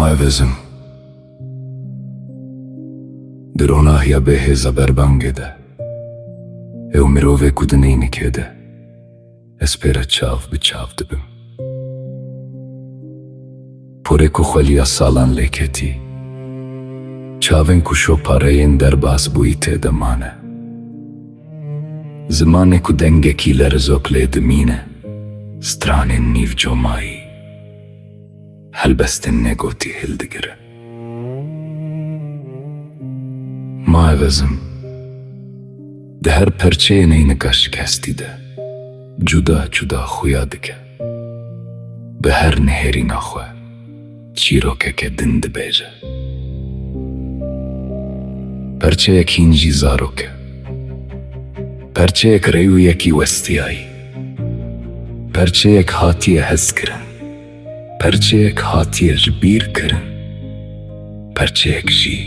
Maevezim Dirona ya beheza berbangede Ew mirovê ku di neynikê de Ez pêre çav bi çav dibim Porê ku xweliya salan lê ketî Çavên ku şopareyên derbas bûyî tê de mane Zimanê ku dengekî lerizok lê dimîne Stranên nîv comayî Helbestên negotî hildigire Maevezim Di her perçeyê neynika şikestî de Cuda cuda xuya dike Bi her nihêrîna xwe çîrokeke din dibêje Perçeyek hîn jî zarok e Perçeyek rêwiyekî westiyayî Perçeyek hatiye hez kirin Perçeyek hatiye ji bîr kirin Perçeyek jî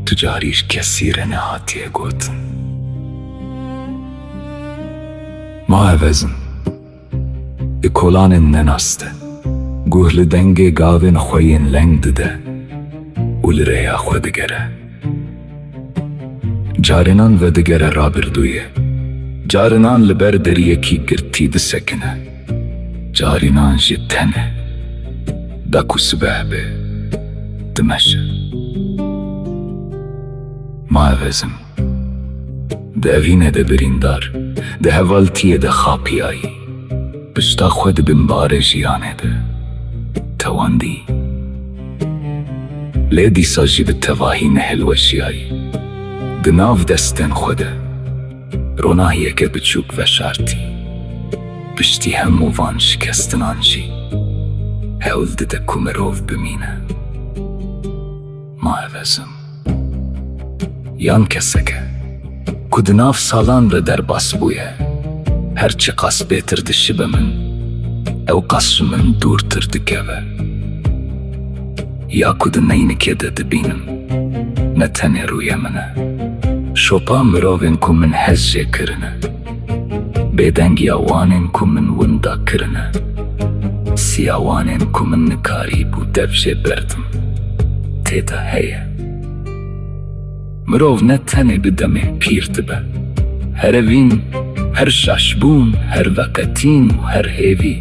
tu carî ji kesî re nehatiye gotin Maevezim Di kolanên nenast e Guh li dengê gavên xwe yên leng dide û li rêya xwe digere Carinan vedigere rabirdûyê Carinan li ber deriyekî girtî disekine Carinan ji tenê Da ku sibeh bê dimeşe Maevezim Di evînê de birîndar Di hevaltiyê de xapiyayî Pişta xwe dibin barê jiyanê de Tewandî Lê dîsa jî bi tevahî nehilweşiyayî Di nav destên xwe de Ronahiyeke biçûk veşartî Piştî hemû van şikestinan jî Hewl dide ku mirov bimîne Maevezim Yan keseke Ku di nav salan re derbas bûye Her çi qas bêtir dişibe min Ew qas ji min dûrtir dikeve Ya ku di neynikê de dibînim Ne tenê rûyê min e Şopa mirovên ku min hez jê kirine Bêdengiya wanên ku min winda kirine Siya wanên ku min nikarî bû dev jê berdim Tê de heye Mirov ne tenê bi demê pîr dibe Her evîn, her şaşbûn, her veqetîn û her hêvî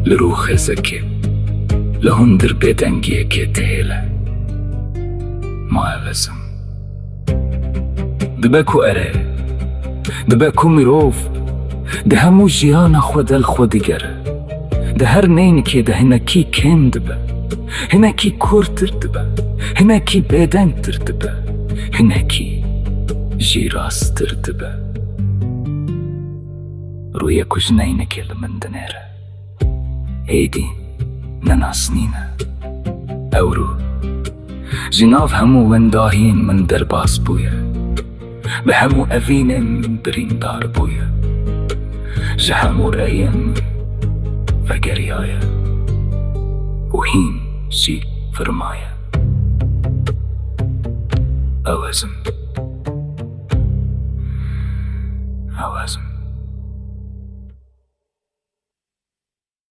Li rûxê zekê Li hundir bêdengiyekê tihêle Maevezim Dibe ku erê Dibe ku mirov Di hemû jiyana xwe del xwe digere Di her neynikê de hinekî kêm dibe Hinekî kurtir dibe Hinekî bêdengtir dibe Hinekî jî rasttir dibe Rûyê ku ji neynikê li min dinêre Êdî nenasnîne Ew rû Ji nav hemû wendahiyên min derbas bûye Bi hemû evînên min birîndar bûye Ji hemû reyên min vegeriyaye û hîn jî firmaye Ewezim Ewezim